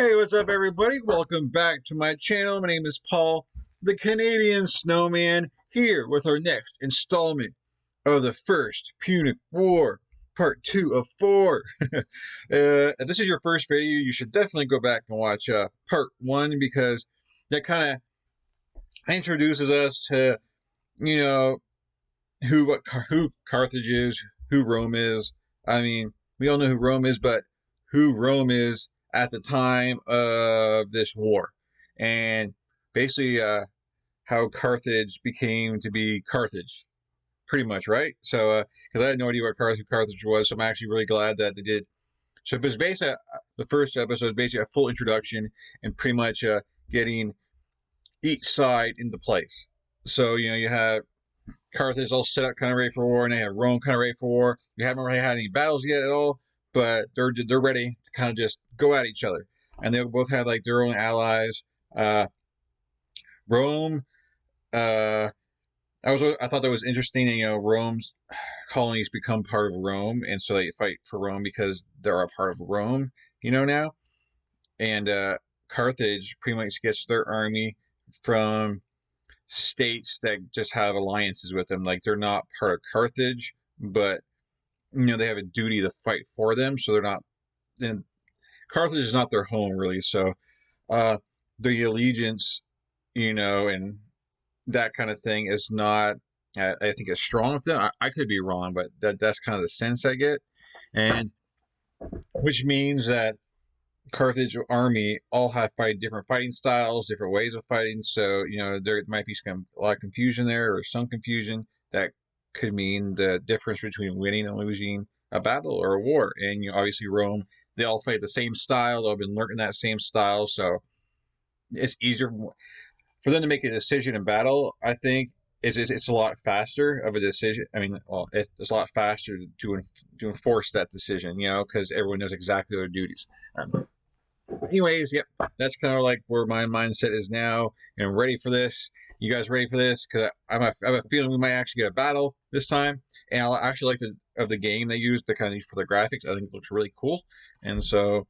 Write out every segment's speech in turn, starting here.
Hey, what's up, everybody? Welcome back to my channel. My name is Paul, the Canadian Snowman, here with our next installment of the First Punic War, Part 2 of 4. If this is your first video, you should definitely go back and watch Part 1 because that kind of introduces us to, who Carthage is, who Rome is. I mean, we all know who Rome is, but who Rome is at the time of this war, and basically how Carthage became to be Carthage, pretty much, right? So, because I had no idea what Carthage was, so I'm actually really glad that they did. So, it was basically the first episode is basically a full introduction and pretty much getting each side into place. So, you have Carthage all set up, kind of ready for war, and they have Rome kind of ready for war. We haven't really had any battles yet at all, but they're ready to kind of just go at each other, and they both have like their own allies. Rome, I thought that was interesting. Rome's colonies become part of Rome, and so they fight for Rome because they're a part of Rome. Now, and Carthage pretty much gets their army from states that just have alliances with them. Like they're not part of Carthage, but they have a duty to fight for them. So they're not. And Carthage is not their home really. So the allegiance, and that kind of thing is not. I think it's strong with them. I could be wrong, but that's kind of the sense I get, and which means that Carthage army all have different fighting styles, different ways of fighting. So there might be a lot of confusion there, or some confusion that could mean the difference between winning and losing a battle or a war. And obviously Rome, they all fight the same style. They've been learning that same style, so it's easier for them to make a decision in battle. I think it's a lot faster of a decision. I mean, well, it's a lot faster to enforce that decision, because everyone knows exactly their duties. Anyways, yep, that's kind of like where my mindset is now, and I'm ready for this. You guys ready for this? Because I have a feeling we might actually get a battle this time, and I actually like the game they used to kind of use for the graphics. I think it looks really cool, and so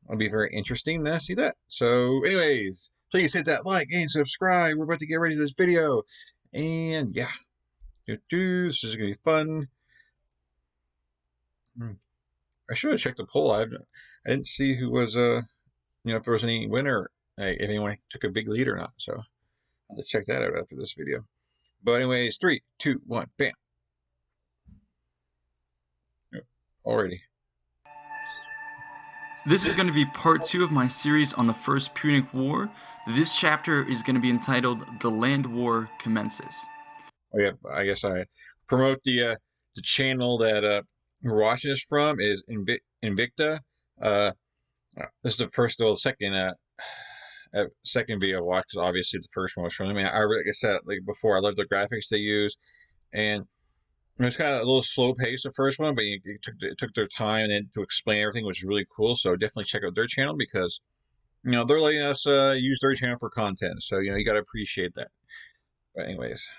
it'll be very interesting to see that. So, anyways, please hit that like and subscribe. We're about to get ready for this video, and yeah, this is gonna be fun. I should have checked the poll. I didn't see who was if there was any winner, if anyone took a big lead or not. So I'll have to check that out after this video. But anyways, 3, 2, 1, bam. Already. This is going to be part 2 of my series on the First Punic War. This chapter is going to be entitled The Land War Commences. Oh yeah, I guess I promote the channel that we're watching this from is Invicta. This is the first or second video I watched, because obviously the first one was from. I mean, like I said, like before, I love the graphics they use, and it was kind of a little slow paced the first one, but it took their time and then to explain everything, which was really cool. So definitely check out their channel because they're letting us use their channel for content. So you got to appreciate that. But anyways.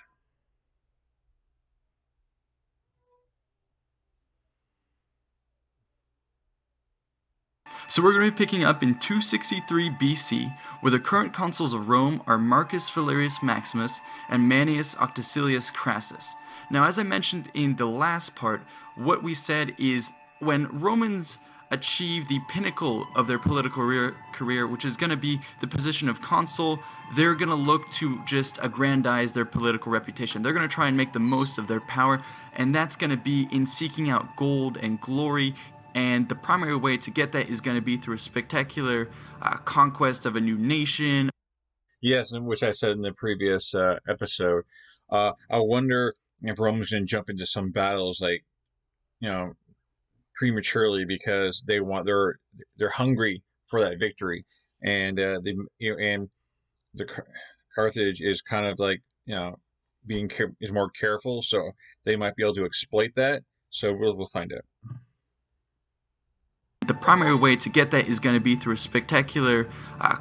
So we're going to be picking up in 263 BC, where the current consuls of Rome are Marcus Valerius Maximus and Manius Octacilius Crassus. Now, as I mentioned in the last part, what we said is when Romans achieve the pinnacle of their political career, which is going to be the position of consul, they're going to look to just aggrandize their political reputation. They're going to try and make the most of their power, and that's going to be in seeking out gold and glory. And the primary way to get that is going to be through a spectacular conquest of a new nation. Yes, which I said in the previous episode. I wonder if Rome's going to jump into some battles like, prematurely because they're hungry for that victory, and and the Carthage is kind of like is more careful, so they might be able to exploit that. So we'll find out. The primary way to get that is going to be through a spectacular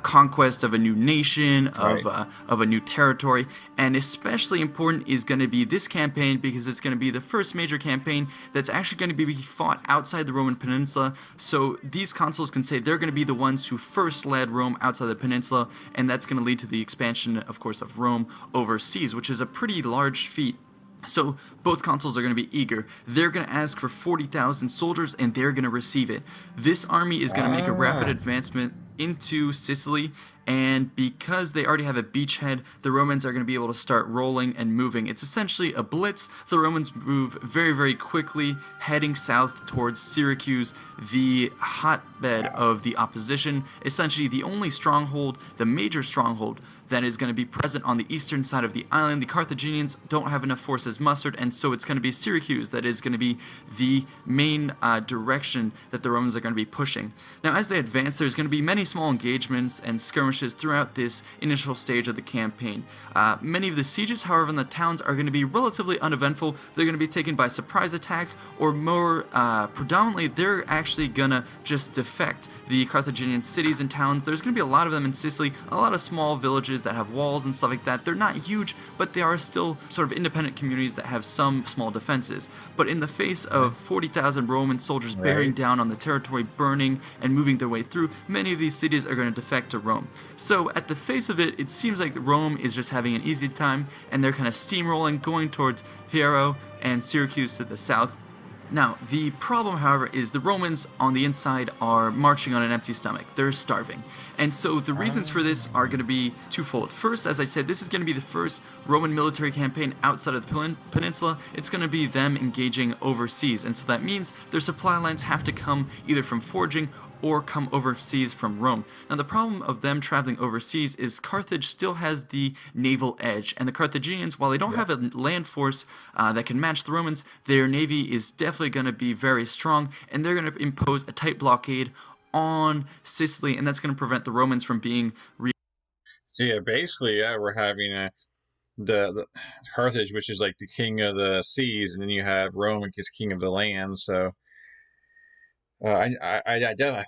conquest of a new nation, Right. of a new territory, and especially important is going to be this campaign because it's going to be the first major campaign that's actually going to be fought outside the Roman peninsula. So these consuls can say they're going to be the ones who first led Rome outside the peninsula, and that's going to lead to the expansion, of course, of Rome overseas, which is a pretty large feat. So both consuls are going to be eager. They're going to ask for 40,000 soldiers, and they're going to receive it. This army is going to make a rapid Ah, advancement into Sicily, and because they already have a beachhead, the Romans are going to be able to start rolling and moving. It's essentially a blitz. The Romans move very, very quickly, heading south towards Syracuse, the hotbed of the opposition, essentially the only stronghold, the major stronghold that is going to be present on the eastern side of the island. The Carthaginians don't have enough forces mustered, and so it's going to be Syracuse that is going to be the main direction that the Romans are going to be pushing. Now, as they advance, there's going to be many small engagements and skirmishes throughout this initial stage of the campaign. Many of the sieges, however, in the towns are going to be relatively uneventful. They're going to be taken by surprise attacks, or more predominantly, they're actually going to just defect the Carthaginian cities and towns. There's going to be a lot of them in Sicily, a lot of small villages that have walls and stuff like that. They're not huge, but they are still sort of independent communities that have some small defenses. But in the face of 40,000 Roman soldiers bearing right. down on the territory, burning and moving their way through, many of these cities are going to defect to Rome. So at the face of it, it seems like Rome is just having an easy time, and they're kind of steamrolling, going towards Hiero and Syracuse to the south. Now, the problem, however, is the Romans on the inside are marching on an empty stomach. They're starving. And so the reasons for this are going to be twofold. First, as I said, this is going to be the first Roman military campaign outside of the peninsula. It's going to be them engaging overseas. And so that means their supply lines have to come either from foraging or come overseas from Rome. Now, the problem of them traveling overseas is Carthage still has the naval edge, and the Carthaginians, while they don't have a land force that can match the Romans, their navy is definitely going to be very strong, and they're going to impose a tight blockade on Sicily, and that's going to prevent the Romans from being So yeah, basically, yeah, we're having the Carthage, which is like the king of the seas, and then you have Rome, which is king of the land. So I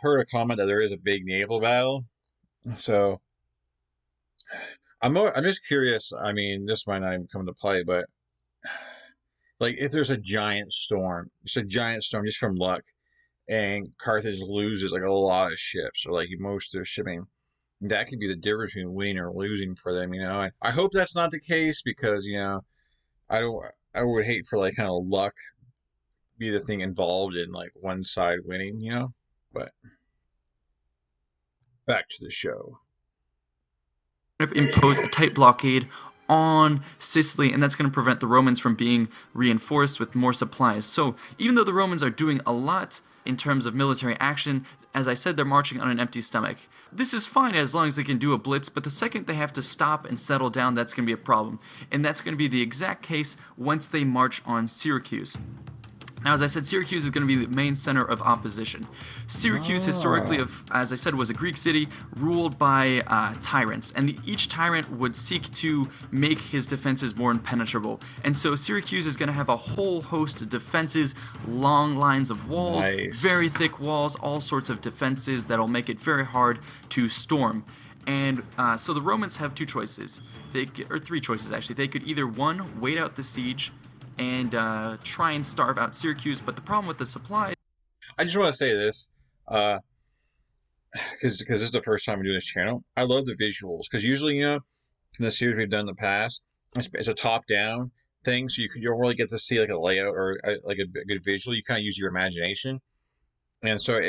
heard a comment that there is a big naval battle. So I'm just curious. I mean, this might not even come into play, but like if there's a giant storm, it's a giant storm just from luck, and Carthage loses like a lot of ships or like most of their shipping, that could be the difference between winning or losing for them. I hope that's not the case because I don't. I would hate for like kind of luck be the thing involved in like one side winning. But back to the show. impose a tight blockade on Sicily, and that's going to prevent the Romans from being reinforced with more supplies. So, even though the Romans are doing a lot in terms of military action, as I said, they're marching on an empty stomach. This is fine as long as they can do a blitz, but the second they have to stop and settle down, that's going to be a problem. And that's going to be the exact case once they march on Syracuse. Now, as I said, Syracuse is going to be the main center of opposition. Syracuse, historically, as I said, was a Greek city ruled by tyrants, and each tyrant would seek to make his defenses more impenetrable. And so Syracuse is going to have a whole host of defenses, long lines of walls, Nice. very thick walls, all sorts of defenses that'll make it very hard to storm. And so the Romans have two choices, or three choices actually. They could either, one, wait out the siege and try and starve out Syracuse, but the problem with the supplies. I just want to say this, because this is the first time I'm doing this channel. I love the visuals because usually in the series we've done in the past, it's a top down thing, so you don't really get to see like a layout or like a good visual. You kind of use your imagination, and so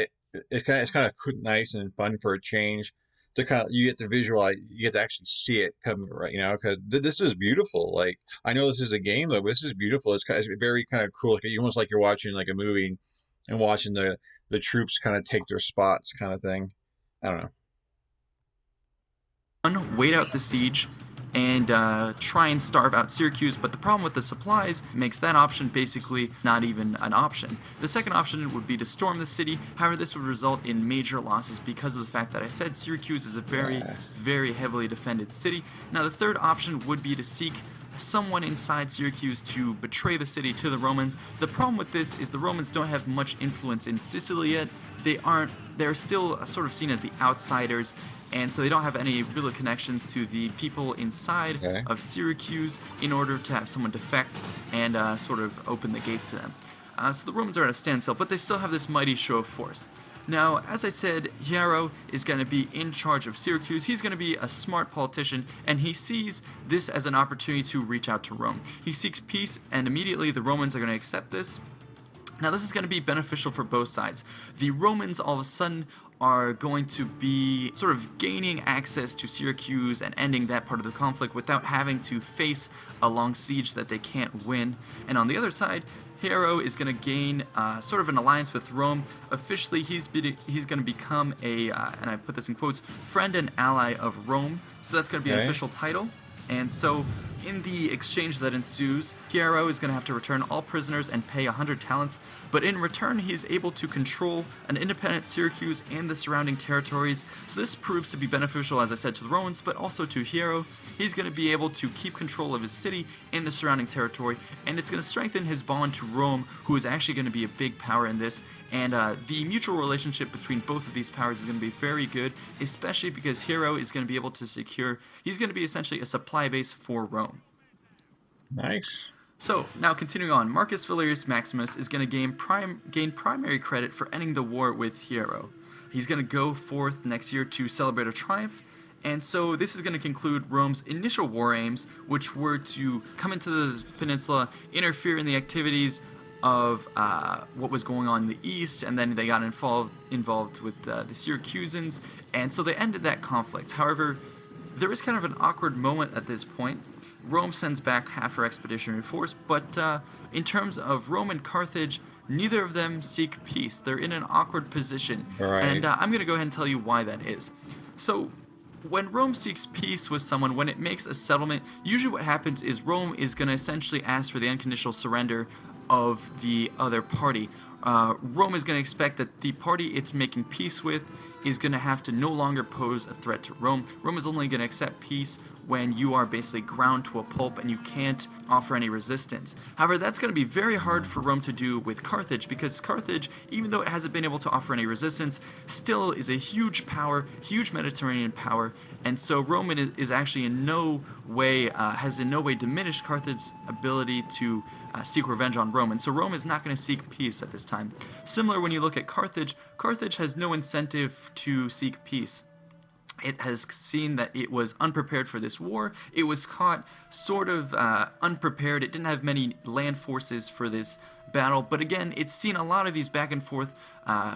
it's kind of nice and fun for a change. To kind of you get to visualize, you get to actually see it come right, because this is beautiful. Like I know this is a game though, but this is beautiful. It's very kind of cool. Like almost like you're watching like a movie and watching the troops kind of take their spots, kind of thing. I don't know. One, wait out the siege and try and starve out Syracuse, but the problem with the supplies makes that option basically not even an option. The second option would be to storm the city. However, this would result in major losses because of the fact that I said Syracuse is a very, very heavily defended city. Now, the third option would be to seek someone inside Syracuse to betray the city to the Romans. The problem with this is the Romans don't have much influence in Sicily yet. They're still sort of seen as the outsiders, and so they don't have any real connections to the people inside Okay. of Syracuse in order to have someone defect and sort of open the gates to them. So the Romans are at a standstill, but they still have this mighty show of force. Now, as I said, Hiero is going to be in charge of Syracuse. He's going to be a smart politician, and he sees this as an opportunity to reach out to Rome. He seeks peace, and immediately the Romans are going to accept this. Now, this is going to be beneficial for both sides. The Romans, all of a sudden, are going to be sort of gaining access to Syracuse and ending that part of the conflict without having to face a long siege that they can't win. And on the other side, Hiero is going to gain sort of an alliance with Rome. Officially, he's going to become a, and I put this in quotes, friend and ally of Rome. So that's going to be an official title. And so, in the exchange that ensues, Hiero is going to have to return all prisoners and pay 100 talents, but in return he is able to control an independent Syracuse and the surrounding territories, so this proves to be beneficial, as I said, to the Romans, but also to Hiero. He's going to be able to keep control of his city and the surrounding territory, and it's going to strengthen his bond to Rome, who is actually going to be a big power in this, and the mutual relationship between both of these powers is going to be very good, especially because Hiero is going to be able to secure, he's going to be essentially a supply base for Rome. Nice. So, now continuing on, Marcus Valerius Maximus is going to gain primary credit for ending the war with Hiero. He's going to go forth next year to celebrate a triumph, and so this is going to conclude Rome's initial war aims, which were to come into the peninsula, interfere in the activities of what was going on in the east, and then they got involved with the Syracusans, and so they ended that conflict. However, there is kind of an awkward moment at this point. Rome sends back half her expeditionary force, but in terms of Rome and Carthage, neither of them seek peace. They're in an awkward position, and I'm going to go ahead and tell you why that is. So, when Rome seeks peace with someone, when it makes a settlement, usually what happens is Rome is going to essentially ask for the unconditional surrender of the other party. Rome is going to expect that the party it's making peace with is going to have to no longer pose a threat to Rome. Rome is only going to accept peace when you are basically ground to a pulp and you can't offer any resistance. However, that's going to be very hard for Rome to do with Carthage, because Carthage, even though it hasn't been able to offer any resistance, still is a huge power, huge Mediterranean power, and so Rome is actually in no way, has in no way diminished Carthage's ability to seek revenge on Rome, and so Rome is not going to seek peace at this time. Similar when you look at Carthage, Carthage has no incentive to seek peace. It has seen that it was unprepared for this war. It was caught sort of unprepared. It didn't have many land forces for this battle. But again, it's seen a lot of these back and forth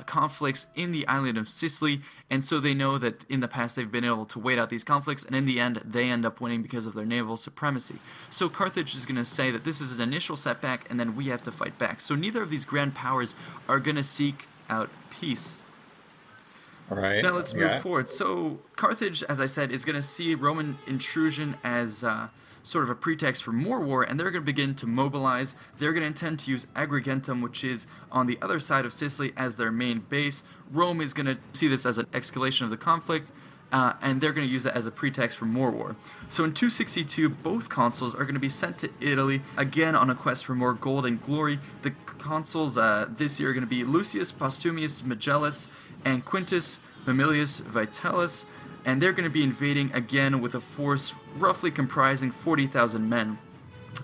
conflicts in the island of Sicily. And so they know that in the past they've been able to wait out these conflicts. And in the end, they end up winning because of their naval supremacy. So Carthage is going to say that this is an initial setback and then we have to fight back. So neither of these grand powers are going to seek out peace. All right. Now let's move forward. So Carthage, as I said, is going to see Roman intrusion as sort of a pretext for more war, and they're going to begin to mobilize. They're going to intend to use Agrigentum, which is on the other side of Sicily, as their main base. Rome is going to see this as an escalation of the conflict, and they're going to use that as a pretext for more war. So in 262, both consuls are going to be sent to Italy, again on a quest for more gold and glory. The consuls this year are going to be Lucius Postumius Magellus and Quintus Mamilius Vitellius, and they're going to be invading again with a force roughly comprising 40,000 men.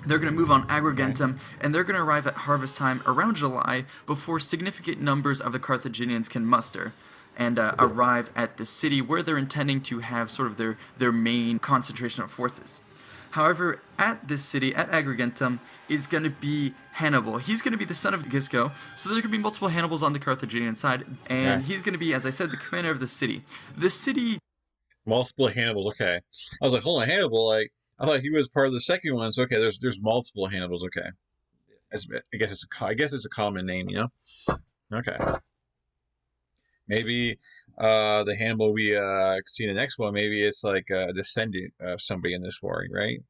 They're going to move on Agrigentum, and they're going to arrive at harvest time around July before significant numbers of the Carthaginians can muster and arrive at the city where they're intending to have sort of their main concentration of forces. However, at this city, at Agrigentum, is going to be Hannibal. He's going to be the son of Gisco, so there could be multiple Hannibals on the Carthaginian side, and he's going to be, as I said, the commander of the city. The city... Multiple Hannibals, okay. I was like, hold on, Hannibal, like, I thought he was part of the second one, so okay, there's multiple Hannibals, okay. I guess it's a common name, you know? Okay. Maybe the Hannibal we see in the next one, maybe it's like a descendant of somebody in this war, right?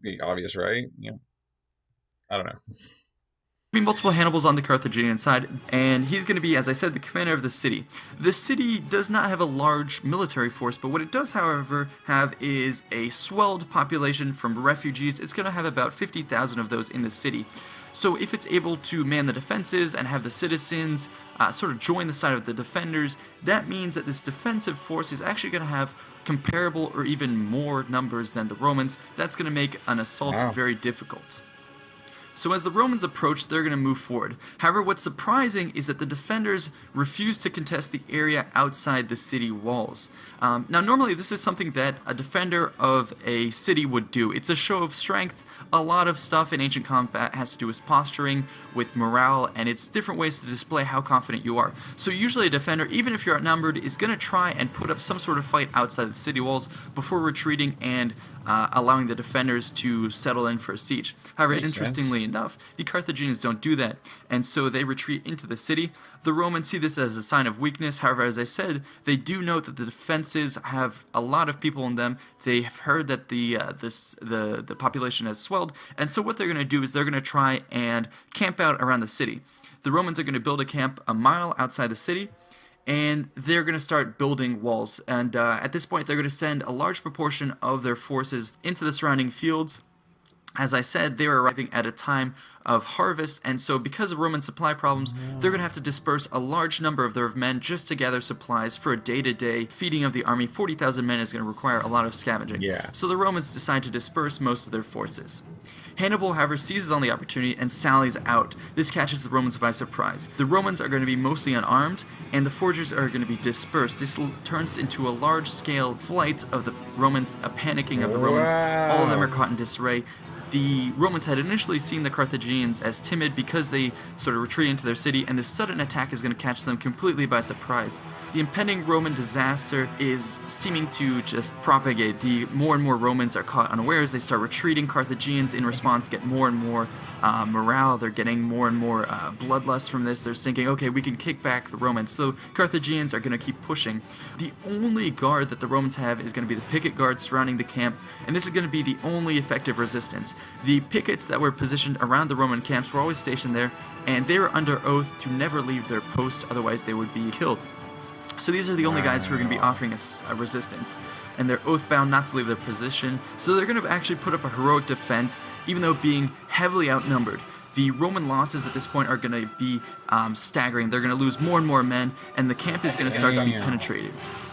Be obvious, right? You know, I don't know. Be multiple Hannibals on the Carthaginian side, and he's going to be, as I said, the commander of the city. The city does not have a large military force, but what it does, however, have is a swelled population from refugees. It's going to have about 50,000 of those in the city. So if it's able to man the defenses and have the citizens sort of join the side of the defenders, that means that this defensive force is actually going to have comparable or even more numbers than the Romans. That's going to make an assault Wow. very difficult. So as the Romans approach, they're going to move forward. However, what's surprising is that the defenders refuse to contest the area outside the city walls. Now, normally this is something that a defender of a city would do. It's a show of strength. A lot of stuff in ancient combat has to do with posturing, with morale, and it's different ways to display how confident you are. So usually a defender, even if you're outnumbered, is going to try and put up some sort of fight outside the city walls before retreating and allowing the defenders to settle in for a siege. However, Makes interestingly enough, the Carthaginians don't do that, and so they retreat into the city. The Romans see this as a sign of weakness. However, as I said, they do note that the defenses have a lot of people in them. They have heard that the population has swelled, and so what they're going to do is they're going to try and camp out around the city. The Romans are going to build a camp a mile outside the city, and they're going to start building walls. And at this point, they're going to send a large proportion of their forces into the surrounding fields. As I said, they are arriving at a time of harvest, and so because of Roman supply problems, they're going to have to disperse a large number of their men just to gather supplies for a day-to-day feeding of the army. 40,000 men is going to require a lot of scavenging. Yeah. So the Romans decide to disperse most of their forces. Hannibal, however, seizes on the opportunity and sallies out. This catches the Romans by surprise. The Romans are going to be mostly unarmed, and the foragers are going to be dispersed. This turns into a large-scale flight of the Romans, a panicking of the Romans. All of them are caught in disarray. The Romans had initially seen the Carthaginians as timid because they sort of retreated into their city, and this sudden attack is going to catch them completely by surprise. The impending Roman disaster is seeming to just propagate. The more and more Romans are caught unawares. They start retreating. Carthaginians, in response, get more and more morale. They're getting more and more bloodlust from this. They're thinking, okay, we can kick back the Romans. So Carthaginians are going to keep pushing. The only guard that the Romans have is going to be the picket guard surrounding the camp, and this is going to be the only effective resistance. The pickets that were positioned around the Roman camps were always stationed there, and they were under oath to never leave their post, otherwise they would be killed. So these are the only guys who are going to be offering us a resistance, and they're oath-bound not to leave their position, so they're going to actually put up a heroic defense, even though being heavily outnumbered. The Roman losses at this point are going to be staggering. They're going to lose more and more men, and the camp is going to start to be penetrated.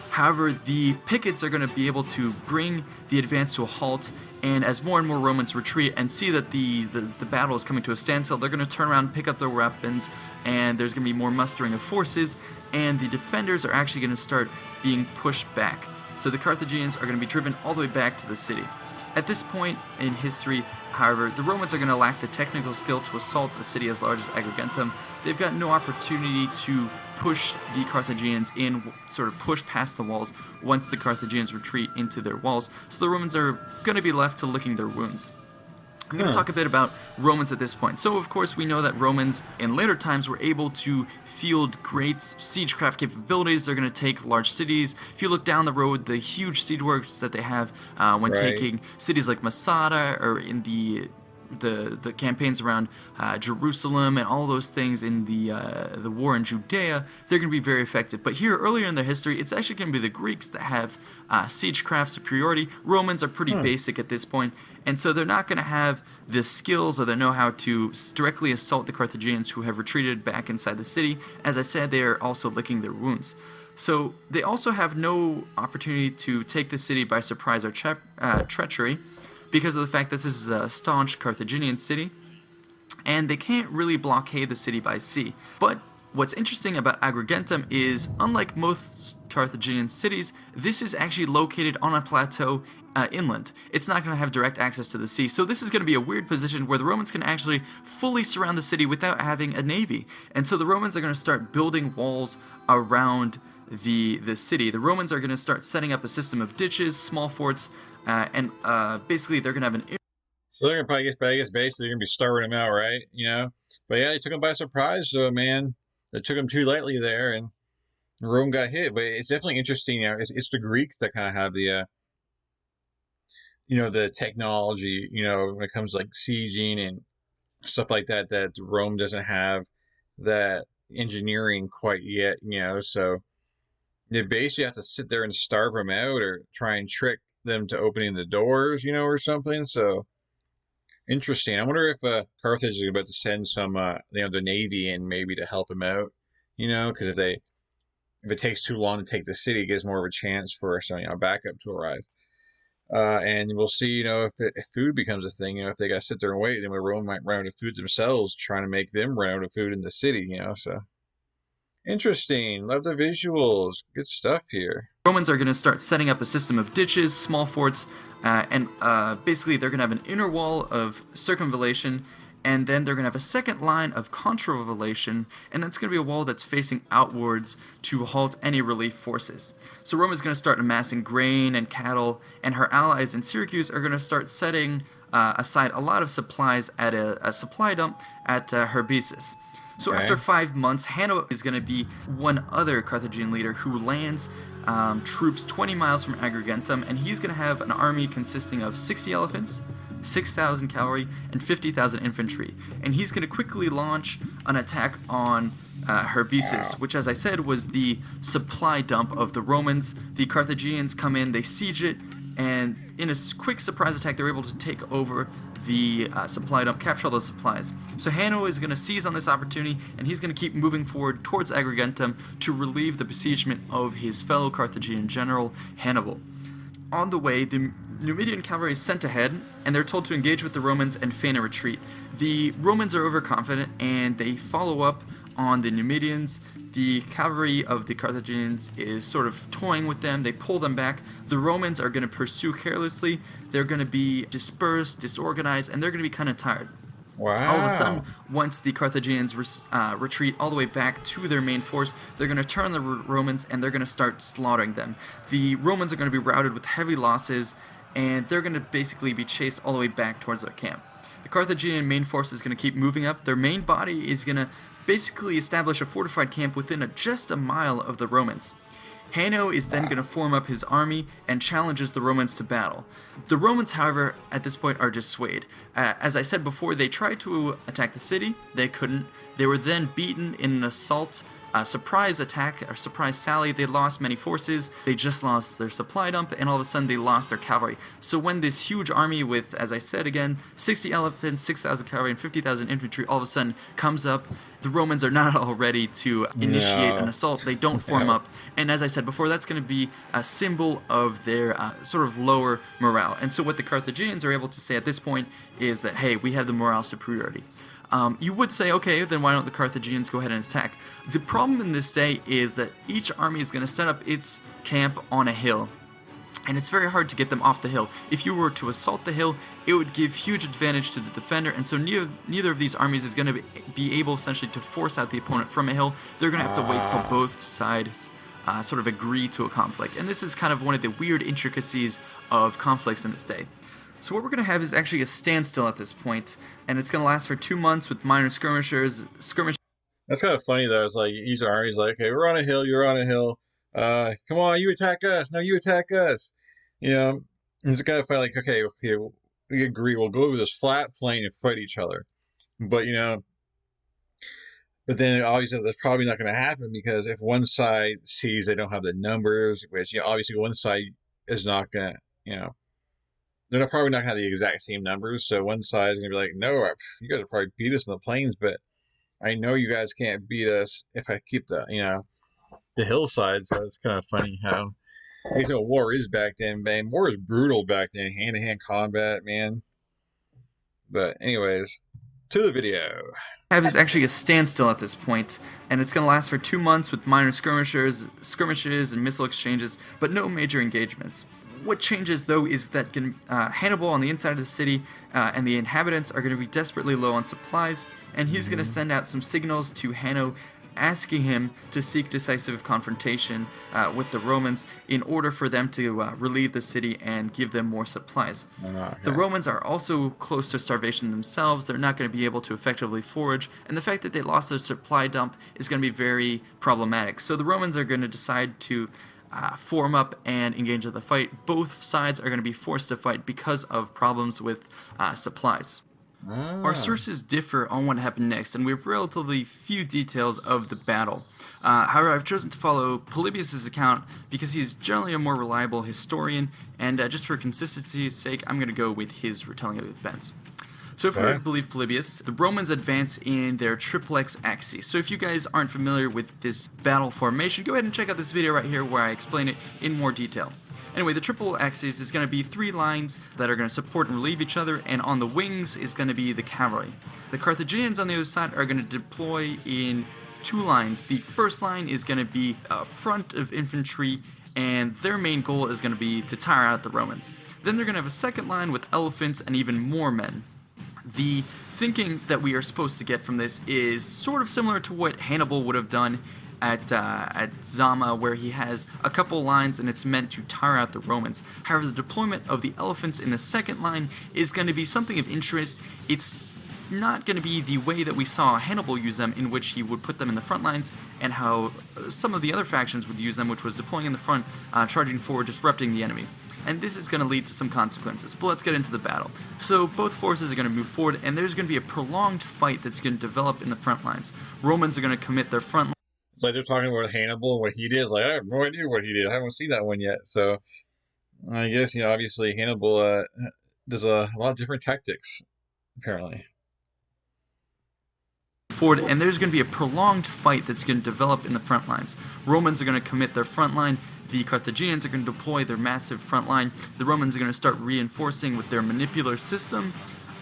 However, the pickets are going to be able to bring the advance to a halt, and as more and more Romans retreat and see that the battle is coming to a standstill, they're going to turn around, pick up their weapons, and there's going to be more mustering of forces, and the defenders are actually going to start being pushed back. So the Carthaginians are going to be driven all the way back to the city. At this point in history, however, the Romans are going to lack the technical skill to assault a city as large as Agrigentum. They've got no opportunity to push the Carthaginians in, sort of push past the walls once the Carthaginians retreat into their walls. So the Romans are going to be left to licking their wounds. I'm going to talk a bit about Romans at this point. So, of course, we know that Romans in later times were able to field great siegecraft capabilities. They're going to take large cities. If you look down the road, the huge siege works that they have when taking cities like Masada, or in the campaigns around Jerusalem and all those things in the war in Judea, they're going to be very effective. But here, earlier in their history, it's actually going to be the Greeks that have siegecraft superiority. Romans are pretty basic at this point, and so they're not going to have the skills or the know-how to directly assault the Carthaginians who have retreated back inside the city. As I said, they are also licking their wounds. So they also have no opportunity to take the city by surprise or treachery, because of the fact that this is a staunch Carthaginian city, and they can't really blockade the city by sea. But what's interesting about Agrigentum is, unlike most Carthaginian cities, this is actually located on a plateau inland. It's not going to have direct access to the sea, so this is going to be a weird position where the Romans can actually fully surround the city without having a navy. And so the Romans are going to start building walls around the city. The Romans are going to start setting up a system of ditches, small forts, and basically they're going to have an... So they're gonna probably guess basically they're gonna be starving them out, right? You know, but yeah, they took them by surprise. So man, they took them too lightly there, and Rome got hit. But it's definitely interesting. You know, it's the Greeks that kind of have the the technology. You know, when it comes to like sieging and stuff like that, that Rome doesn't have that engineering quite yet, so they basically have to sit there and starve them out or try and trick them to opening the doors, or something. So interesting. I wonder if Carthage is about to send some, the navy in maybe to help them out, because if it takes too long to take the city, it gives more of a chance for some, backup to arrive. And we'll see, if food becomes a thing, if they got to sit there and wait, then Rome might run out of food themselves, trying to make them run out of food in the city, so interesting. Love the visuals. Good stuff here. Romans are going to start setting up a system of ditches, small forts, and basically they're going to have an inner wall of circumvallation, and then they're going to have a second line of contravallation, and that's going to be a wall that's facing outwards to halt any relief forces. So Rome is going to start amassing grain and cattle, and her allies in Syracuse are going to start setting aside a lot of supplies at a supply dump at Herbesis. So Okay. after 5 months, Hanno is going to be one other Carthaginian leader who lands troops 20 miles from Agrigentum, and he's going to have an army consisting of 60 elephants, 6,000 cavalry, and 50,000 infantry. And he's going to quickly launch an attack on Herbesis, which, as I said, was the supply dump of the Romans. The Carthaginians come in, they siege it, and in a quick surprise attack, they're able to take over the supply dump, capture all those supplies. So Hanno is going to seize on this opportunity, and he's going to keep moving forward towards Agrigentum to relieve the besiegement of his fellow Carthaginian general, Hannibal. On the way, the Numidian cavalry is sent ahead, and they're told to engage with the Romans and feign a retreat. The Romans are overconfident, and they follow up on the Numidians. The cavalry of the Carthaginians is sort of toying with them. They pull them back. The Romans are going to pursue carelessly. They're going to be dispersed, disorganized, and they're going to be kind of tired. Wow. All of a sudden, once the Carthaginians retreat all the way back to their main force, they're going to turn on the Romans and they're going to start slaughtering them. The Romans are going to be routed with heavy losses, and they're going to basically be chased all the way back towards their camp. The Carthaginian main force is going to keep moving up. Their main body is going to basically establish a fortified camp within just a mile of the Romans. Hanno is then going to form up his army and challenges the Romans to battle. The Romans, however, at this point are dissuaded. As I said before, they tried to attack the city. They couldn't. They were then beaten in an assault, surprise attack, or surprise sally. They lost many forces. They just lost their supply dump, and all of a sudden they lost their cavalry. So when this huge army with, as I said again, 60 elephants, 6,000 cavalry, and 50,000 infantry all of a sudden comes up, the Romans are not all ready to initiate an assault. They don't form up. And as I said before, that's going to be a symbol of their sort of lower morale. And so what the Carthaginians are able to say at this point is that, hey, we have the morale superiority. You would say, okay, then why don't the Carthaginians go ahead and attack? The problem in this day is that each army is going to set up its camp on a hill, and it's very hard to get them off the hill. If you were to assault the hill, it would give huge advantage to the defender, and so neither of these armies is going to be able essentially to force out the opponent from a hill. They're going to have to wait till both sides sort of agree to a conflict, and this is kind of one of the weird intricacies of conflicts in this day. So what we're going to have is actually a standstill at this point, and it's going to last for 2 months with minor skirmishes. That's kind of funny though. It's like each army's like, okay, we're on a hill, you're on a hill. Come on, you attack us. No, you attack us. And it's kind of funny, like, okay, we agree. We'll go over this flat plain and fight each other. But but then obviously that's probably not going to happen, because if one side sees they don't have the numbers, which obviously one side is not going to, they're probably not going to have the exact same numbers. So one side is going to be like, no, you guys will probably beat us in the plains, but I know you guys can't beat us if I keep the hillside. So it's kind of funny how war is back then, man. War is brutal back then, hand-to-hand combat, man. But anyways, to the video. Have is actually a standstill at this point, and it's going to last for 2 months with minor skirmishes and missile exchanges, but no major engagements. What changes, though, is that Hannibal on the inside of the city and the inhabitants are going to be desperately low on supplies, and he's going to send out some signals to Hanno asking him to seek decisive confrontation with the Romans in order for them to relieve the city and give them more supplies. Okay. The Romans are also close to starvation themselves. They're not going to be able to effectively forage, and the fact that they lost their supply dump is going to be very problematic. So the Romans are going to decide to form up and engage in the fight. Both sides are going to be forced to fight because of problems with supplies. Our Ah, sources differ on what happened next, and we have relatively few details of the battle. However, I've chosen to follow Polybius' account because he is generally a more reliable historian, and just for consistency's sake, I'm going to go with his retelling of events. So if we were to okay. believe Polybius, the Romans advance in their triplex axis. So if you guys aren't familiar with this battle formation, go ahead and check out this video right here where I explain it in more detail. Anyway, the triple axis is going to be 3 lines that are going to support and relieve each other, and on the wings is going to be the cavalry. The Carthaginians on the other side are going to deploy in 2 lines. The first line is going to be a front of infantry, and their main goal is going to be to tire out the Romans. Then they're going to have a second line with elephants and even more men. The thinking that we are supposed to get from this is sort of similar to what Hannibal would have done at Zama, where he has a couple lines and it's meant to tire out the Romans. However, the deployment of the elephants in the second line is going to be something of interest. It's not going to be the way that we saw Hannibal use them, in which he would put them in the front lines, and how some of the other factions would use them, which was deploying in the front, charging forward, disrupting the enemy. And this is going to lead to some consequences. But let's get into the battle. So both forces are going to move forward, and there's going to be a prolonged fight that's going to develop in the front lines. Romans are going to commit their front. Like they're talking about Hannibal and what he did. Like I have no idea what he did. I haven't seen that one yet. So I guess obviously Hannibal does a lot of different tactics apparently. Forward, and there's going to be a prolonged fight that's going to develop in the front lines. Romans are going to commit their front line. The Carthaginians are going to deploy their massive front line. The Romans are going to start reinforcing with their manipular system.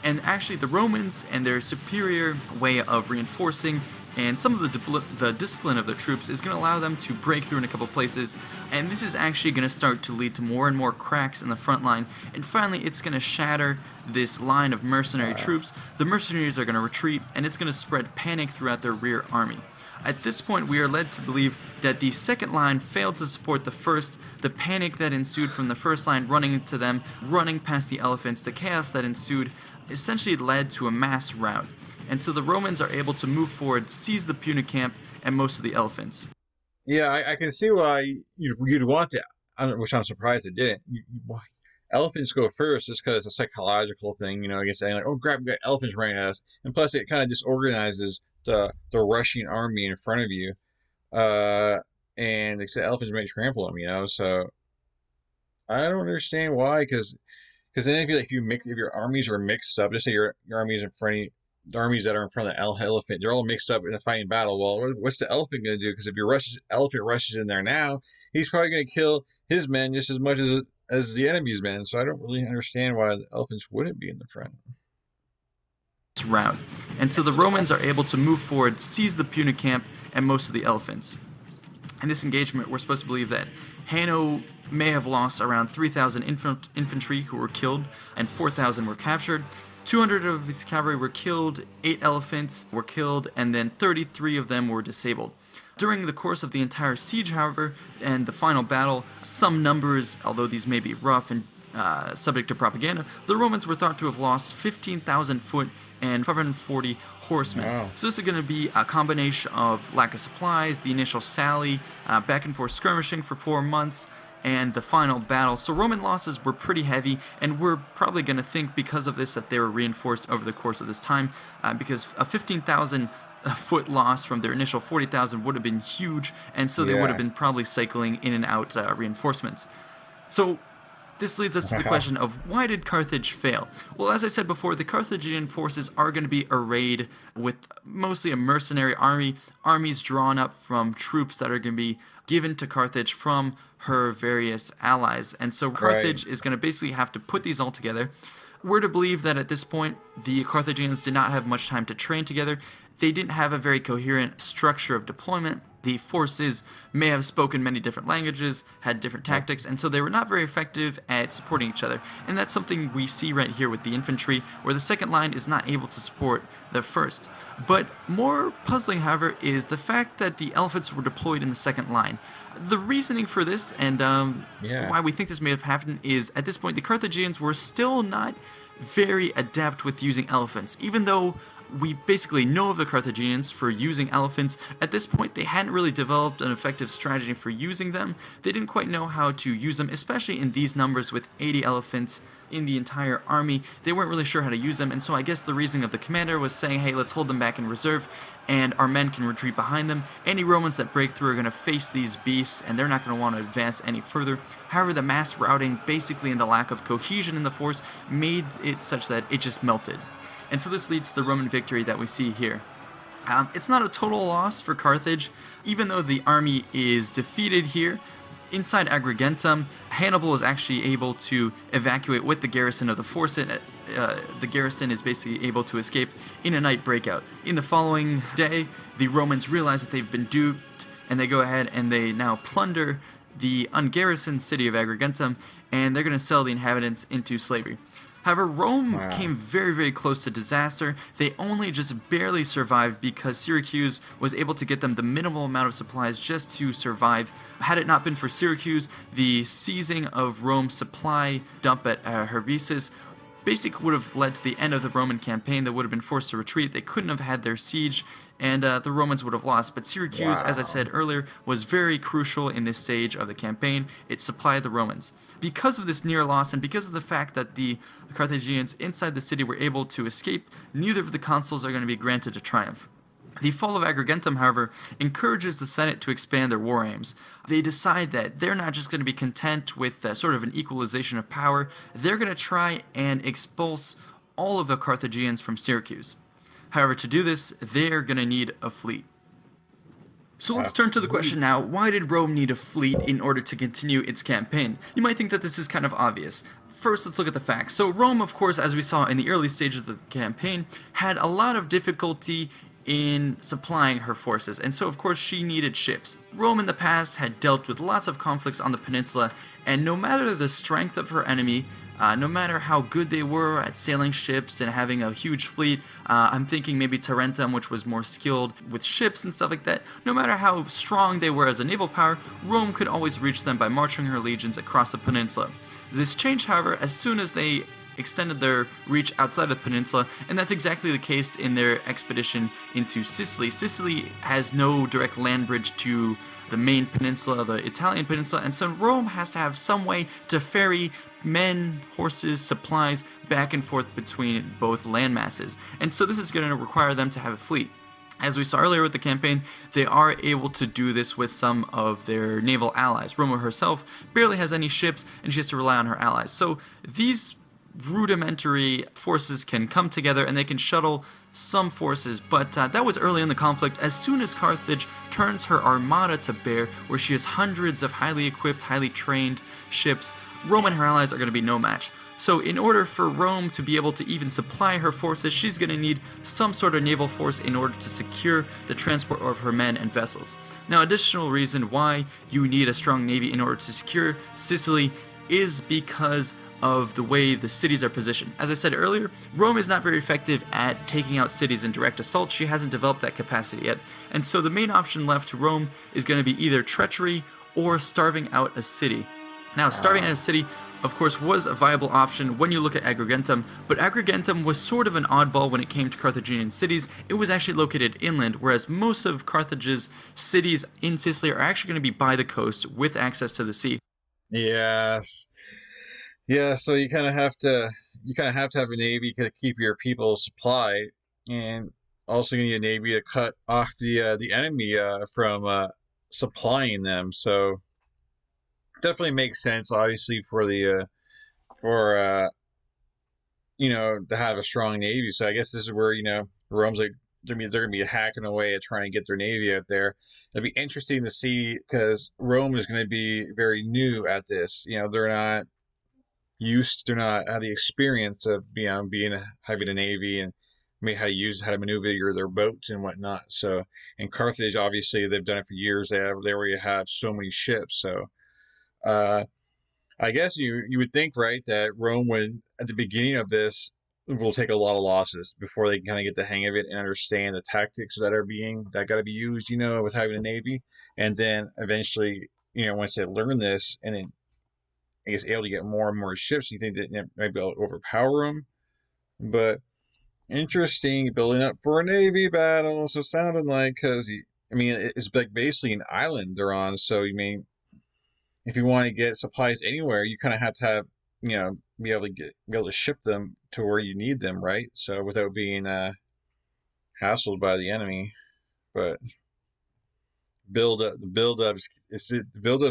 And actually, the Romans and their superior way of reinforcing and some of the discipline of the troops is going to allow them to break through in a couple places, and this is actually going to start to lead to more and more cracks in the front line, and finally it's going to shatter this line of mercenary troops. The mercenaries are going to retreat, and it's going to spread panic throughout their rear army. At this point, we are led to believe that the second line failed to support the first. The panic that ensued from the first line running into them, running past the elephants, the chaos that ensued essentially led to a mass rout. And so the Romans are able to move forward, seize the Punic camp and most of the elephants. Yeah, I can see why you'd want that, which I'm surprised it didn't. Why elephants go first just because it's a psychological thing, I guess saying like, oh, crap, we got elephants running at us, and plus it kind of disorganizes the rushing army in front of you, uh, and like I said, elephants might trample them. So I don't understand why, because then if your armies are mixed up, just say your armies in front of the armies that are in front of the elephant, they're all mixed up in a fighting battle. Well, what's the elephant going to do? Because if your elephant rushes in there now, he's probably going to kill his men just as much as the enemy's men. So I don't really understand why the elephants wouldn't be in the front. Route. And so the Romans are able to move forward, seize the Punic camp and most of the elephants. In this engagement, we're supposed to believe that Hanno may have lost around 3,000 infantry who were killed, and 4,000 were captured. 200 of his cavalry were killed, 8 elephants were killed, and then 33 of them were disabled. During the course of the entire siege, however, and the final battle, some numbers, although these may be rough and subject to propaganda, the Romans were thought to have lost 15,000 foot and 540 horsemen. Wow. So this is going to be a combination of lack of supplies, the initial sally, back and forth skirmishing for 4 months, and the final battle. So Roman losses were pretty heavy, and we're probably going to think because of this that they were reinforced over the course of this time, because a 15,000 foot loss from their initial 40,000 would have been huge, and so they would have been probably cycling in and out reinforcements. So this leads us to the question of why did Carthage fail? Well, as I said before, the Carthaginian forces are going to be arrayed with mostly a mercenary army, armies drawn up from troops that are going to be given to Carthage from her various allies. And so Carthage is going to basically have to put these all together. We're to believe that at this point, the Carthaginians did not have much time to train together. They didn't have a very coherent structure of deployment. The forces may have spoken many different languages, had different tactics, and so they were not very effective at supporting each other. And that's something we see right here with the infantry, where the second line is not able to support the first. But more puzzling, however, is the fact that the elephants were deployed in the second line. The reasoning for this, and why we think this may have happened, is at this point the Carthaginians were still not very adept with using elephants, even though we basically know of the Carthaginians for using elephants. At this point, they hadn't really developed an effective strategy for using them. They didn't quite know how to use them, especially in these numbers with 80 elephants in the entire army. They weren't really sure how to use them, and so I guess the reasoning of the commander was saying, hey, let's hold them back in reserve, and our men can retreat behind them. Any Romans that break through are going to face these beasts, and they're not going to want to advance any further. However, the mass routing, basically, and the lack of cohesion in the force made it such that it just melted. And so this leads to the Roman victory that we see here. It's not a total loss for Carthage, even though the army is defeated here. Inside Agrigentum, Hannibal was actually able to evacuate with the garrison of the force. The garrison is basically able to escape in a night breakout. In the following day, the Romans realize that they've been duped, and they go ahead and they now plunder the ungarrisoned city of Agrigentum, and they're going to sell the inhabitants into slavery. However, Rome came very, very close to disaster. They only just barely survived because Syracuse was able to get them the minimal amount of supplies just to survive. Had it not been for Syracuse, the seizing of Rome's supply dump at Herbesis basically would have led to the end of the Roman campaign. They would have been forced to retreat. They couldn't have had their siege, and the Romans would have lost. But Syracuse, as I said earlier, was very crucial in this stage of the campaign. It supplied the Romans. Because of this near loss, and because of the fact that the Carthaginians inside the city were able to escape, neither of the consuls are going to be granted a triumph. The fall of Agrigentum, however, encourages the Senate to expand their war aims. They decide that they're not just going to be content with sort of an equalization of power, they're going to try and expulse all of the Carthaginians from Syracuse. However, to do this, they're going to need a fleet. So let's turn to the question now, why did Rome need a fleet in order to continue its campaign? You might think that this is kind of obvious. First, let's look at the facts. So Rome, of course, as we saw in the early stages of the campaign, had a lot of difficulty in supplying her forces, and so of course she needed ships. Rome in the past had dealt with lots of conflicts on the peninsula, and no matter the strength of her enemy, no matter how good they were at sailing ships and having a huge fleet, I'm thinking maybe Tarentum, which was more skilled with ships and stuff like that, no matter how strong they were as a naval power, Rome could always reach them by marching her legions across the peninsula. This changed, however, as soon as they extended their reach outside of the peninsula, and that's exactly the case in their expedition into Sicily. Sicily has no direct land bridge to the main peninsula, the Italian peninsula, and so Rome has to have some way to ferry men, horses, supplies back and forth between both land masses, and so this is going to require them to have a fleet. As we saw earlier with the campaign, they are able to do this with some of their naval allies. Rome herself barely has any ships, and she has to rely on her allies. So these rudimentary forces can come together and they can shuttle some forces, but that was early in the conflict. As soon as Carthage turns her armada to bear, where she has hundreds of highly equipped, highly trained ships, Rome and her allies are going to be no match. So in order for Rome to be able to even supply her forces, she's going to need some sort of naval force in order to secure the transport of her men and vessels. Now, additional reason why you need a strong navy in order to secure Sicily is because of the way the cities are positioned. As I said earlier, Rome is not very effective at taking out cities in direct assault. She hasn't developed that capacity yet. And so the main option left to Rome is going to be either treachery or starving out a city. Now, starving out a city, of course, was a viable option when you look at Agrigentum, but Agrigentum was sort of an oddball when it came to Carthaginian cities. It was actually located inland, whereas most of Carthage's cities in Sicily are actually going to be by the coast with access to the sea. Yes. Yeah, so you kind of have to have a navy to keep your people supplied, and also you need a navy to cut off the enemy from supplying them. So definitely makes sense, obviously, for the for to have a strong navy. So I guess this is where Rome's like they're gonna be hacking away at trying to get their navy out there. It'd be interesting to see because Rome is going to be very new at this. They're not had the experience of being having a navy and maybe how to maneuver their boats and whatnot. So in Carthage, obviously they've done it for years. They already have so many ships. So uh, I guess you would think, right, that Rome would at the beginning of this will take a lot of losses before they kind of get the hang of it and understand the tactics that got to be used, with having a navy, and then eventually, once they learn this and then I guess able to get more and more ships, you think that it might be able to overpower them. But Interesting, building up for a navy battle. So sounding like, because I mean, it's like basically an island they're on. So you mean if you want to get supplies anywhere, you kind of have to have, be able to ship them to where you need them, right? So without being hassled by the enemy. But the build ups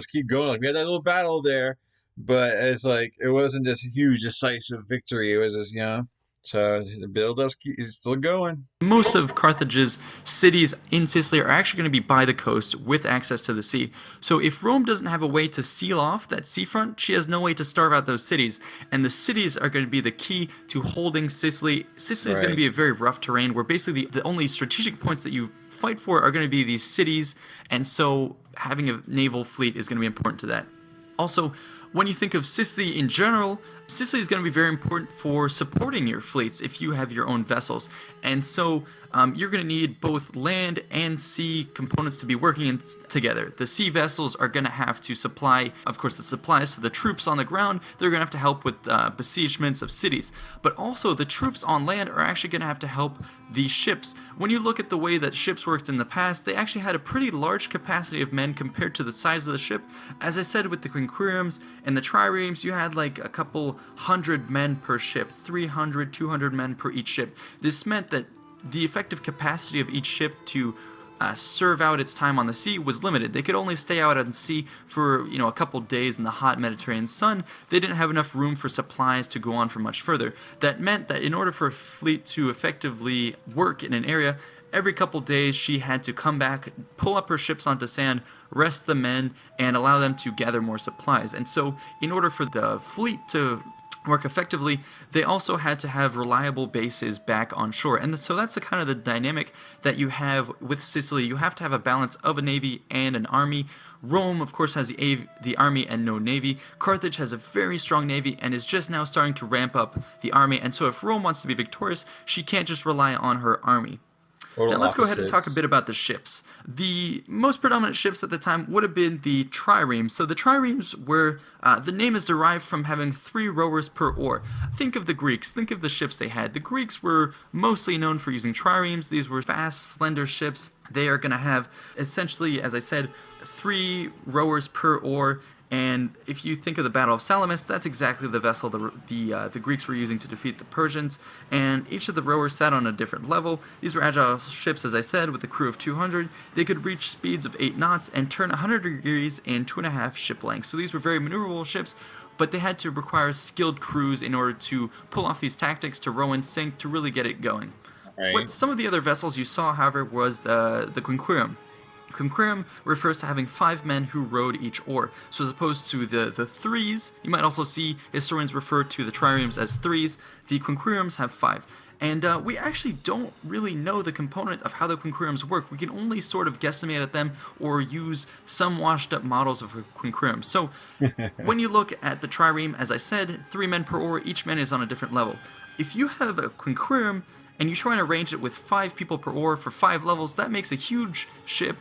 keep going. Like we had that little battle there, but it's like it wasn't this huge decisive victory. It was just so the build ups is still going. Most of Carthage's cities in Sicily are actually going to be by the coast with access to the sea. So if Rome doesn't have a way to seal off that seafront, she has no way to starve out those cities. And the cities are going to be the key to holding Sicily. Sicily is going to Right. be a very rough terrain where basically the only strategic points that you fight for are going to be these cities. And so having a naval fleet is going to be important to that. Also, when you think of Sicily in general, Sicily is going to be very important for supporting your fleets if you have your own vessels. And so you're going to need both land and sea components to be working together. The sea vessels are going to have to supply, of course, the supplies to the troops on the ground. They're going to have to help with besiegements of cities. But also, the troops on land are actually going to have to help the ships. When you look at the way that ships worked in the past, they actually had a pretty large capacity of men compared to the size of the ship. As I said, with the quinqueremes and the triremes, you had like a couple hundred men per ship, 300, 200 men per each ship. This meant that the effective capacity of each ship to serve out its time on the sea was limited. They could only stay out on sea for a couple days in the hot Mediterranean sun. They didn't have enough room for supplies to go on for much further. That meant that in order for a fleet to effectively work in an area, every couple days she had to come back, pull up her ships onto sand, rest the men, and allow them to gather more supplies. And so in order for the fleet to work effectively, they also had to have reliable bases back on shore. And so that's the kind of the dynamic that you have with Sicily. You have to have a balance of a navy and an army. Rome, of course, has the army and no navy. Carthage has a very strong navy and is just now starting to ramp up the army. And so if Rome wants to be victorious, she can't just rely on her army. Total Now let's go ahead and talk a opposites. bit about the ships. The most predominant ships at the time would have been the triremes. So the triremes were, the name is derived from having 3 rowers per oar. Think of the Greeks, think of the ships they had. The Greeks were mostly known for using triremes. These were fast, slender ships. They are going to have, essentially, as I said, 3 rowers per oar. And if you think of the Battle of Salamis, that's exactly the vessel the Greeks were using to defeat the Persians. And each of the rowers sat on a different level. These were agile ships, as I said, with a crew of 200. They could reach speeds of 8 knots and turn 100 degrees in 2.5 ship lengths. So these were very maneuverable ships, but they had to require skilled crews in order to pull off these tactics, to row and sink, to really get it going. What Right. some of the other vessels you saw, however, was the quinquerem. Quinquerem refers to having 5 men who rowed each oar. So as opposed to the threes, you might also see historians refer to the triremes as threes. The quinqueremes have 5. And we actually don't really know the component of how the quinqueremes work. We can only sort of guesstimate at them or use some washed up models of a quinquerem. So when you look at the trireme, as I said, 3 men per oar, each man is on a different level. If you have a quinquerem and you try and arrange it with 5 people per oar for 5 levels, that makes a huge ship.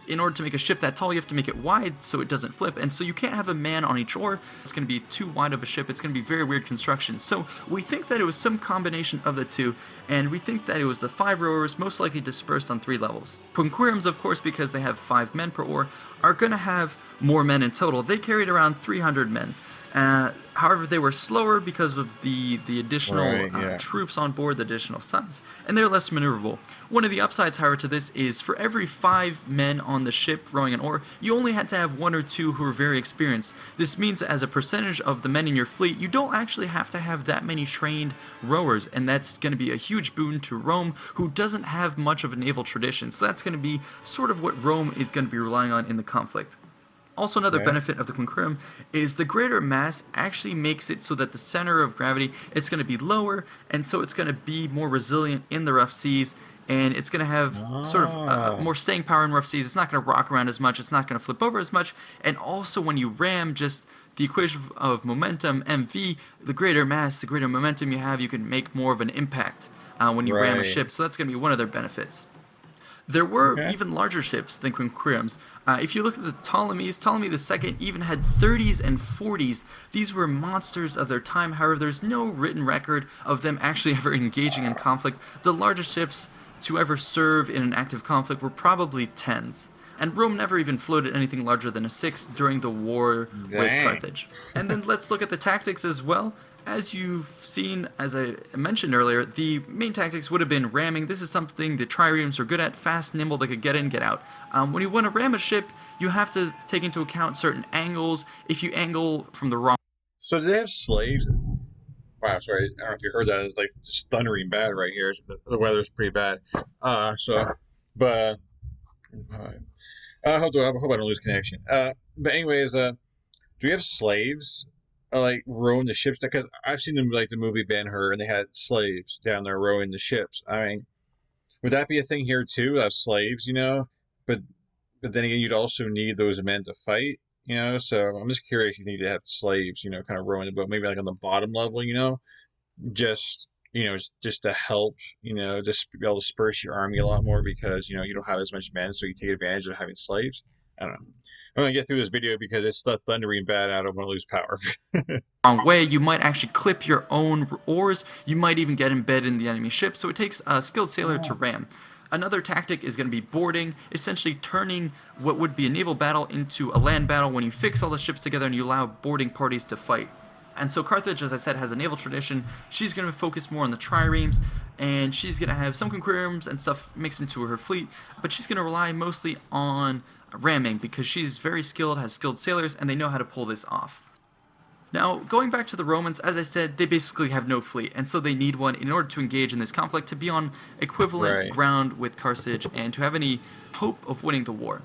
In order to make a ship that tall, you have to make it wide so it doesn't flip, and so you can't have a man on each oar. It's going to be too wide of a ship. It's going to be very weird construction. So we think that it was some combination of the two, and we think that it was the 5 rowers most likely dispersed on 3 levels. Quinqueremes, of course, because they have 5 men per oar, are going to have more men in total. They carried around 300 men. However, they were slower because of the additional Right, yeah. troops on board, the additional size, and they're less maneuverable. One of the upsides, however, to this is for every 5 men on the ship rowing an oar, you only had to have 1 or 2 who were very experienced. This means that as a percentage of the men in your fleet, you don't actually have to have that many trained rowers, and that's going to be a huge boon to Rome, who doesn't have much of a naval tradition. So that's going to be sort of what Rome is going to be relying on in the conflict. Also, another Yeah. benefit of the quinquerem is the greater mass actually makes it so that the center of gravity, it's going to be lower, and so it's going to be more resilient in the rough seas, and it's going to have sort of Ah. more staying power in rough seas. It's not going to rock around as much. It's not going to flip over as much. And also, when you ram, just the equation of momentum, mv, the greater mass, the greater momentum you have, you can make more of an impact when you ram a Right. ship. So that's going to be one of their benefits. There were Okay. even larger ships than quinqueremes. If you look at the Ptolemies, Ptolemy II even had 30s and 40s. These were monsters of their time. However, there's no written record of them actually ever engaging in conflict. The largest ships to ever serve in an active conflict were probably tens. And Rome never even floated anything larger than a 6 during the war with Dang. Carthage. And then let's look at the tactics as well. As you've seen, as I mentioned earlier, the main tactics would have been ramming. This is something the triremes are good at, fast, nimble, they could get in, get out. When you want to ram a ship, you have to take into account certain angles. If you angle from the wrong. So did they have slaves? Wow, sorry. I don't know if you heard that. It's like just thundering bad right here. The weather's pretty bad. But I hope I don't lose connection. But anyways, do we have slaves? Like rowing the ships? Because I've seen them like the movie Ben Hur, and they had slaves down there rowing the ships. I mean, would that be a thing here too? Slaves, But but then again, you'd also need those men to fight, So I'm just curious. You need to have slaves, kind of rowing the boat, maybe like on the bottom level, just just to help, just be able to disperse your army a lot more because you don't have as much men, so you take advantage of having slaves. I don't know. I'm gonna get through this video because it's thundering bad. I don't want to lose power. Wrong way, you might actually clip your own oars. You might even get embedded in the enemy ship. So it takes a skilled sailor to ram. Another tactic is going to be boarding, essentially turning what would be a naval battle into a land battle when you fix all the ships together and you allow boarding parties to fight. And so Carthage, as I said, has a naval tradition. She's going to focus more on the triremes, and she's going to have some quinqueremes and stuff mixed into her fleet, but she's going to rely mostly on ramming because she's very skilled, has skilled sailors, and they know how to pull this off. Now, going back to the Romans, as I said, they basically have no fleet, and so they need one in order to engage in this conflict, to be on equivalent Right. ground with Carthage, and to have any hope of winning the war.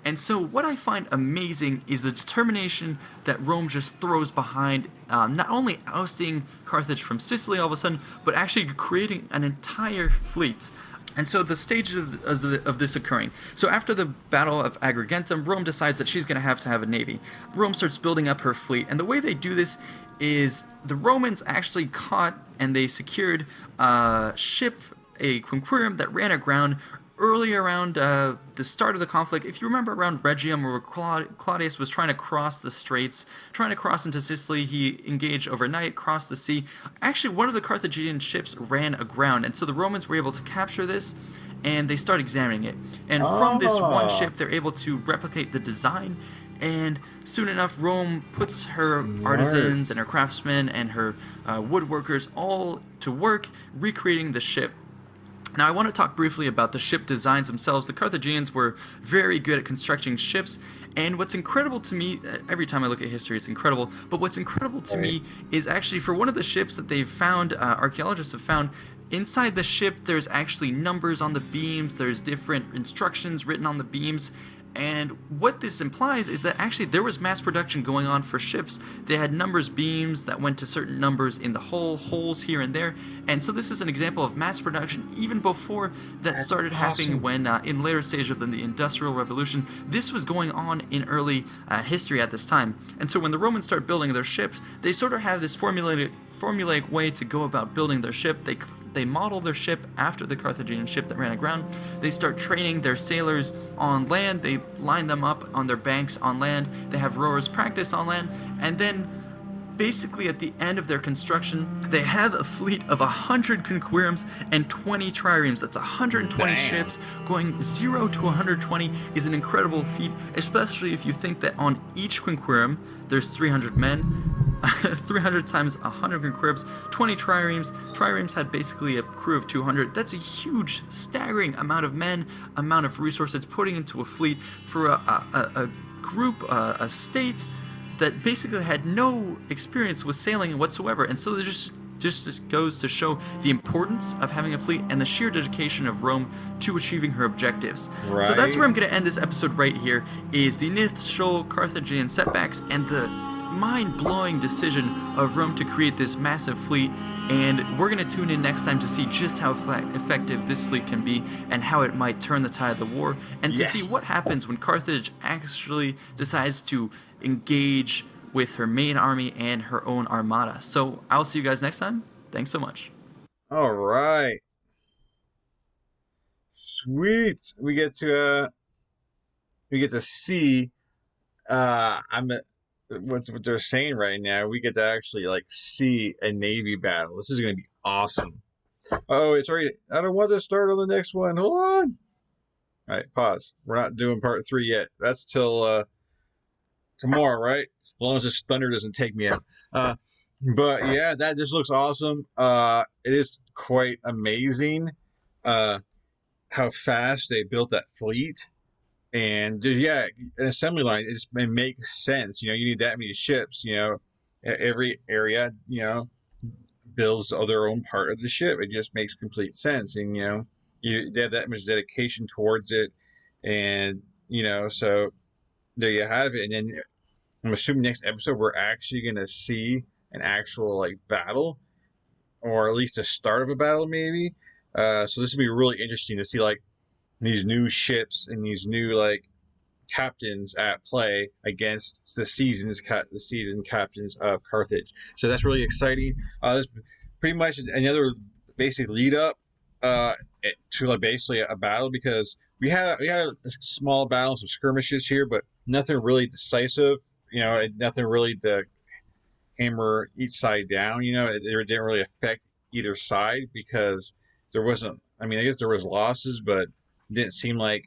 And so what I find amazing is the determination that Rome just throws behind not only ousting Carthage from Sicily all of a sudden, but actually creating an entire fleet. And so the stage of this occurring. So after the Battle of Agrigentum, Rome decides that she's going to have a navy. Rome starts building up her fleet, and the way they do this is the Romans actually caught and they secured a ship, a quinquereme that ran aground early around the start of the conflict. If you remember around Rhegium, where Claudius was trying to cross the straits, trying to cross into Sicily, he engaged overnight, crossed the sea. Actually, one of the Carthaginian ships ran aground, and so the Romans were able to capture this, and they start examining it. And from this one ship, they're able to replicate the design, and soon enough, Rome puts her artisans and her craftsmen and her woodworkers all to work recreating the ship. Now, I want to talk briefly about the ship designs themselves. The Carthaginians were very good at constructing ships, and what's incredible to me, every time I look at history, it's incredible, but what's incredible to me is actually for one of the ships that they've found, archaeologists have found, inside the ship there's actually numbers on the beams, there's different instructions written on the beams, and what this implies is that actually there was mass production going on for ships. They had numbers beams that went to certain numbers in the holes here and there. And so this is an example of mass production even before that started happening when in later stage of the Industrial Revolution. This was going on in early history at this time. And so when the Romans start building their ships, they sort of have this formulaic way to go about building their ship. They model their ship after the Carthaginian ship that ran aground. They start training their sailors on land. They line them up on their banks on land. They have rowers practice on land. And then basically at the end of their construction, they have a fleet of 100 quinqueremes and 20 triremes. That's 120 ships. Going 0 to 120 is an incredible feat, especially if you think that on each quinquereme there's 300 men. 300 times 100 quinqueremes, 20 triremes. Triremes had basically a crew of 200. That's a huge, staggering amount of men, amount of resources putting into a fleet for a group, a state that basically had no experience with sailing whatsoever. And so there just goes to show the importance of having a fleet and the sheer dedication of Rome to achieving her objectives. Right. So that's where I'm going to end this episode right here, is the initial Carthaginian setbacks and the mind-blowing decision of Rome to create this massive fleet. And we're going to tune in next time to see just how effective this fleet can be and how it might turn the tide of the war, and to see what happens when Carthage actually decides to engage with her main army and her own armada. So I'll see you guys next time. Thanks so much. All right. sweet. We get to see what they're saying right now. We get to actually like see a Navy battle. This is gonna be awesome. Oh, it's already. I don't want to start on the next one. Hold on. All right, pause. We're not doing part 3 yet. That's till tomorrow, right? As long as this thunder doesn't take me out. But yeah, that just looks awesome. It is quite amazing how fast they built that fleet. And yeah, an assembly line it makes sense. You need that many ships. Every area builds their own part of the ship. It just makes complete sense, and they have that much dedication towards it, and so there you have it. And then I'm assuming next episode we're actually gonna see an actual like battle, or at least the start of a battle, maybe. So this will be really interesting to see like these new ships and these new like captains at play against the season captains of Carthage. So that's really exciting. This pretty much another basic lead up uh, to like basically a battle, because we had a small battle, some skirmishes here, but nothing really decisive. Nothing really to hammer each side down. It didn't really affect either side because there wasn't. I mean, I guess there was losses, but it didn't seem like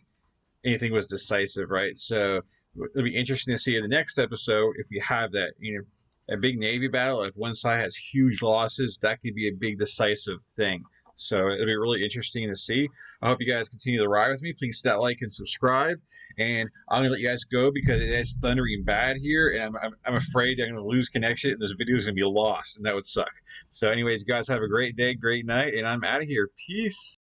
anything was decisive, right? So it'll be interesting to see in the next episode if we have that. A big Navy battle. If one side has huge losses, that could be a big decisive thing. So it'll be really interesting to see. I hope you guys continue to ride with me. Please hit that like and subscribe. And I'm gonna let you guys go because it's thundering bad here, and I'm afraid I'm gonna lose connection and this video is gonna be lost, and that would suck. So, anyways, you guys have a great day, great night, and I'm out of here. Peace.